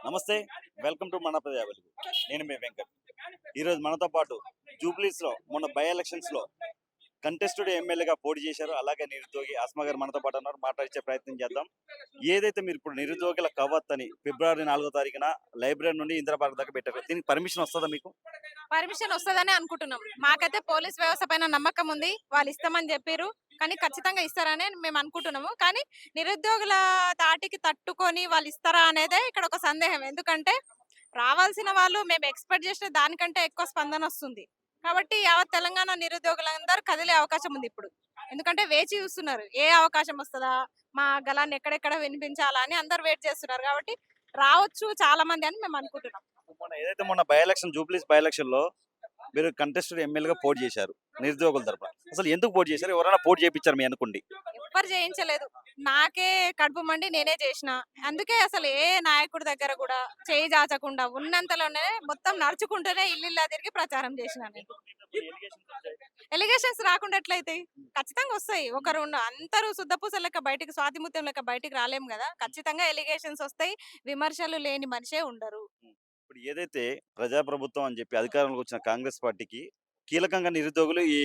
నమస్తే. Welcome to మన ప్రజా వెలుగు. నేను మీ వెంకట్. ఈరోజు మనతో పాటు జూబ్లీస్‌లో మొన్న బై ఎలక్షన్స్‌లో కంటెస్టెడ్ ఎమ్మెల్యేగా పోటీ చేశారు. అలాగే నిరుద్యోగి ఆస్మా గారు మనతో పాటు ఉన్నారు. మాట్లాడించే ప్రయత్నం చేద్దాం. ఏదైతే మీరు ఇప్పుడు నిరుద్యోగుల కవాతని ఫిబ్రవరి 4వ తారీఖున లైబ్రరీ నుండి ఇందిరా పార్క్ దాకా పెట్టారు. దీనికి పర్మిషన్ వస్తదా మీకు? పర్మిషన్ వస్తదనే అనుకుంటున్నాం. మాకైతే పోలీస్ వ్యవస్థ పైన నమ్మకం ఉంది. వాళ్ళు ఇస్తామని జెప్పిర్రు. కానీ ఖచ్చితంగా ఇస్తారనే మేము అనుకుంటున్నాము. కానీ నిరుద్యోగుల తాటికి తట్టుకొని వాళ్ళు ఇస్తారా అనేదే ఇక్కడ ఒక సందేహం. ఎందుకంటే రావాల్సిన వాళ్ళు మేము ఎక్స్‌పెక్ట్ చేసిన దానికంటే ఎక్కువ స్పందనొస్తుంది. కాబట్టి యావత్ తెలంగాణ నిరుద్యోగులందరూ కదిలే అవకాశం ఉంది ఇప్పుడు. ఎందుకంటే వేచి చూస్తున్నారు. ఏ అవకాశం వస్తదా? మా గళాన్ని ఎక్కడెక్కడ వినిపించాలా అని అందరూ వెయిట్ చేస్తున్నారు. కాబట్టి రావచ్చు చాలా మంది అని మేము అనుకుంటున్నాం. మొన్న బై ఎలక్షన్ జూబ్లీస్ బై ఎలక్షన్‌లో మీరు కంటెస్టెడ్ ఎమ్మెల్యేగా పోటీ చేశారు. నిరుద్యోగుల తరపున. అసలు ఎందుకు పోటీ చేశారు? ఎవరైనా పోటీ చేపిచ్చారా మీ అనుకోండి? ఎవ్వరు చేయించలేదు. నాకే కడుపు మండి నేనే చేసిన. అందుకే అసలు ఏ నాయకుడి దగ్గర గూడా చేయి చాచకుండా ఉన్నంతలోనే మొత్తం నడుచుకుంటూనే ఇల్లిల్లా తిరిగి ప్రచారం చేసినా నేను. ఎలిగేషన్స్ రాకుండా ఎట్లయితాయి? ఖచ్చితంగా వస్తాయి. ఒకరు అందరూ సుద్దపూస లెక్క బయటికి స్వాతి ముత్యం లెక్క బయటికి రాలేము గదా! ఖచ్చితంగా ఎలిగేషన్స్ వస్తాయి. విమర్శలు లేని మనిషే ఉండరు. ఇప్పుడు ఏదైతే ప్రజాప్రభుత్వం అని చెప్పి అధికారంలోకి వచ్చిన కాంగ్రెస్ పార్టీకి కీలకంగా నిరుద్యోగులు ఈ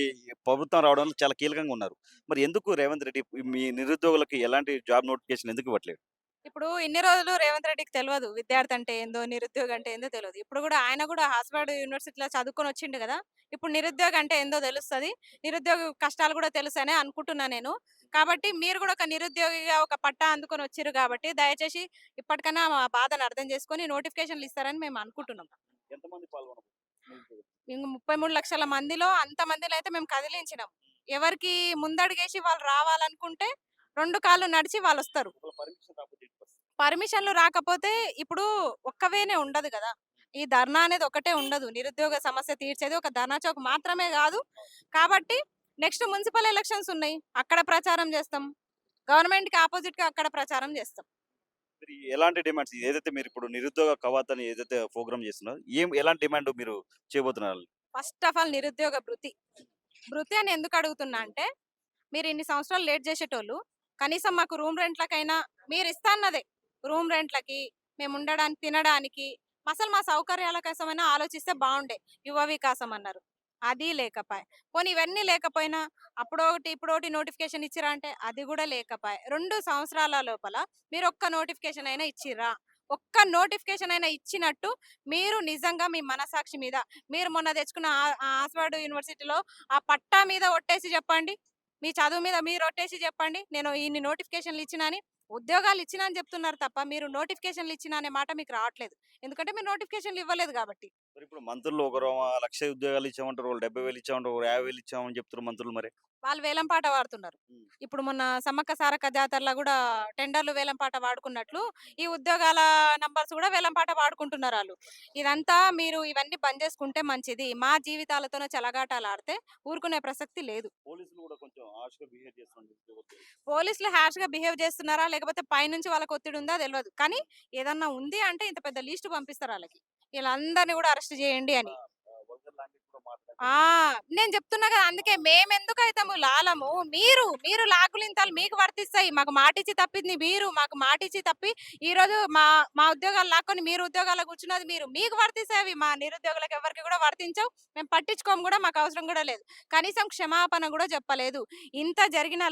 ప్రభుత్వం రావడంలో చాలా కీలకంగా ఉన్నారు. మరి ఎందుకు రేవంత్ రెడ్డి మీ నిరుద్యోగులకి ఎలాంటి జాబ్ నోటిఫికేషన్ ఎందుకు ఇవ్వట్లేదు? ఇప్పుడు ఇన్ని రోజులు రేవంత్ రెడ్డికి తెలవదు. విద్యార్థి అంటే ఏందో, నిరుద్యోగి అంటే ఏందో తెలవదు. ఇప్పుడు గూడా ఆయన గూడా హార్వర్డ్ యూనివర్సిటీలో చదువుకొని వచ్చిండు గదా! ఇప్పుడు నిరుద్యోగి అంటే ఏందో తెలుస్తది. నిరుద్యోగి కష్టాలు గూడా తెలుసనే అనుకుంటున్నా నేను. కాబట్టి మీరు గూడా ఒక నిరుద్యోగిగా ఒక పట్టా అందుకొని వచ్చిర్రు గాబట్టి దయచేసి ఇప్పటికన్నా మా బాధను అర్థం చేసుకొని నోటిఫికేషన్‌లు ఇస్తారని మేము అనుకుంటున్నాం. ఎంతమంది పాల్గొనరు? నిరుద్యోగులు. ఇంగ 33,00,000 మందిలో అంతమందిలో అయితే మేము కదిలించినాం. ఎవరికి ముందడుగేసి వాళ్ళు రావాలనుకుంటే 2 కాళ్ళు నడిచి వాళ్ళొస్తారు. ఒకవేళ పర్మిషన్ రాకపోతే ఏంటి పరిస్థితి? పర్మిషన్‌లు రాకపోతే ఇప్పుడు ఒక్క వేనే ఉండదు గదా! ఈ ధర్నా అనేది ఒకటే ఉండదు. నిరుద్యోగ సమస్య తీర్చేది ఒక ధర్నా చౌక్ మాత్రమే గాదు. కాబట్టి నెక్స్ట్ మున్సిపల్ ఎలక్షన్స్ ఉన్నాయి. అక్కడ ప్రచారం జేస్తాం. గవర్నమెంట్‌కి అపోజిట్‌గా అక్కడ ప్రచారం జేస్తాం. మరి ఎలాంటి డిమాండ్స్ ఏదైతే మీరు ఇప్పుడు నిరుద్యోగ కవాత్ అని ఏదైతే ప్రోగ్రామ్ చేస్తున్నారో ఎలాంటి డిమాండ్ మీరు చేయబోతున్నారు? ఫస్ట్ ఆఫ్ ఆల్ నిరుద్యోగ భృతి. భృతి అని ఎందుకు అడుగుతున్నా అంటే, మీరు ఇన్ని సంవత్సరాలు లేట్ జేసేటోళ్ళు, కనీసం మాకు రూమ్ రెంట్‌లకైనా మీరిస్తా అన్నదే. రూమ్ రెంట్‌లకి, మేముండడానికి, తినడానికి, అసలు మా సౌకర్యాల కోసమైనా ఆలోచిస్తే బావుండే. యువ వికాసం అన్నారు. అది లేకపాయె. పోనీ ఇవన్నీ లేకపోయినా అప్పుడోకటి, ఇప్పుడోకటి నోటిఫికేషన్ ఇచ్చిర్రా అంటే, అది గూడా లేకపాయె. 2 సంవత్సరాల లోపల మీరొక్క నోటిఫికేషన్ అయినా ఇచ్చిర్రా? ఒక్క నోటిఫికేషన్ అయినా ఇచ్చినట్టు మీరు నిజంగా మీ మనసాక్షి మీద మీరు మొన్న తెచ్చుకున్న ఆక్స్‌ఫర్డ్ యూనివర్సిటీలో ఆ పట్టా మీద ఒట్టేసి చెప్పండి. మీ చదువు మీద మీరు ఒట్టేసి చెప్పండి. నేను ఇన్ని నోటిఫికేషన్‌లు ఇచ్చినా అని. ఉద్యోగాలు ఇచ్చినా అని చెప్తున్నారు తప్ప, మీరు నోటిఫికేషన్‌లు ఇచ్చినా అనే మాట మీకు రావట్లేదు. ఎందుకంటే మీరు నోటిఫికేషన్‌లు ఇవ్వలేదు గాబట్టి. మరి ఇప్పుడు మంత్రులు ఒకరు 1,00,000 ఉద్యోగాలు ఇచ్చామంటారు. వాళ్ళు 70,000 ఇచ్చామంటారు. ఒకరు 50,000 ఇచ్చామని చెప్తున్నారు మంత్రులు మరి. వాళ్ళు వేలం పాట పాడుతున్నారు. హ్మ్. ఇప్పుడు మొన్న సమ్మక్క సారక్క జాతరలో గూడా టెండర్‌లు వేలం పాట పాడుకున్నట్లు, ఈ ఉద్యోగాల నంబర్స్ గూడా వేలం పాట పాడుకుంటున్నారాళ్ళు. ఇదంతా మీరు ఇవన్నీ బంద్ జేసుకుంటే మంచిది. మా జీవితాలతోనే చెలగాటాలాడితే ఊరుకునే ప్రసక్తి లేదు. పోలీసులు కూడా కొంచెం హార్ష్‌గా బిహేవ్ చేస్తున్నారు నిరుద్యోగులతో. పోలీసులు హార్ష్‌గా బిహేవ్ చేస్తున్నారా? లేకపోతే పైనుంచి వాళ్ళకి ఒత్తిడి ఉందా తెలవదు. కానీ ఏదన్నా ఉంది అంటే ఇంత పెద్ద లిస్ట్ పంపిస్తారాళ్ళకి. ఈళ్ళందరిని గూడా అరెస్ట్ చేయండి అని. వల్గర్ లాంగ్వేజ్ కూడా ఆ! మాట్లాడారు. నేను చెప్తున్నా గదా! అందుకే మేమెందుకైతాము లాలము. మీరు లాగులింతలు మీకు వర్తిస్తాయి. మాకు మాటిచ్చి తప్పింది మీరు. మాకు మాటిచ్చి తప్పి ఈరోజు మా మా ఉద్యోగాలు లాక్కొని మీరు ఉద్యోగాల్లో కూర్చున్నది మీరు. మీకు వర్తిస్తాయి మా నిరుద్యోగులకు ఎవ్వరికీ గూడా వర్తించవు. మేము పట్టించుకోము గూడా మాకు అవసరం గూడా లేదు. కనీసం క్షమాపణ గూడా చెప్పలేదు. ఇంత జరిగిన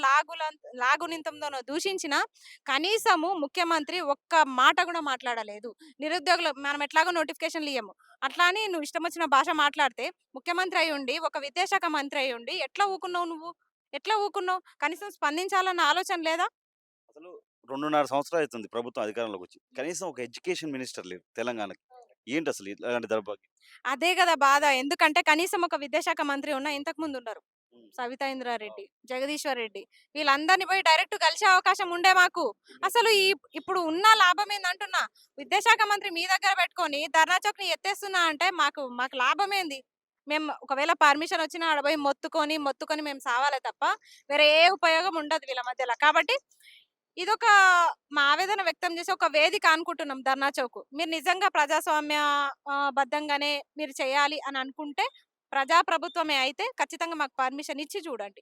లాగునింతంతోనో దూషించినా కనీసము ముఖ్యమంత్రి ఒక్క మాట గూడా మాట్లాడలేదు. నిరుద్యోగులు మనం ఎట్లాగో నోటిఫికేషన్‌లు ఇయ్యము. అట్లా అని నువ్వు ఇష్టం వచ్చిన భాష మాట్లాడితే ముఖ్యమంత్రి అయ్యుండి, ఒక విద్యాశాఖ మంత్రి అయ్యుండి ఎట్లా ఊకున్నావు నువ్వు? ఎట్లా ఊకున్నావు? కనీసం స్పందించాలన్న ఆలోచన లేదా? అసలు 2.5 సంవత్సరాలు అయితుంది ప్రభుత్వం అధికారంలోకి వచ్చి. కనీసం ఒక ఎడ్యుకేషన్ మినిస్టర్ లేరు తెలంగాణకి. ఏంటసలు ఇలాంటి దౌర్భాగ్యం? అదే గదా బాధ. ఎందుకంటే కనీసం ఒక విద్యాశాఖ మంత్రి ఇంతకు ముందున్నారు. హ్మ్. సవితా ఇంద్రారెడ్డి, జగదీశ్వర్ రెడ్డి వీళ్ళందరిని పోయి డైరెక్ట్ కలిసే అవకాశం ఉండే మాకు. అసలు ఇప్పుడు ఉన్న లాభం ఏందంటున్నా. విద్యాశాఖ మంత్రి మీ దగ్గర పెట్టుకొని ధర్నా చౌక్‌ని ఎత్తేస్తున్నా అంటే మాకు లాభమేంది? మేము ఒకవేళ పర్మిషన్ వచ్చినా ఆడ పోయి మొత్తుకొని మేము సావాలే తప్ప వేరే ఏ ఉపయోగం ఉండదు వీళ్ళ మధ్యల. కాబట్టి ఇదొక మా ఆవేదన వ్యక్తం చేసే ఒక వేదిక అనుకుంటున్నాం ధర్నా చౌక్. మీరు నిజంగా ప్రజాస్వామ్య బద్ధంగానే మీరు చేయాలి అని అనుకుంటే ప్రజా ప్రభుత్వమే అయితే ఖచ్చితంగా మాకు పర్మిషన్ ఇచ్చి చూడండి.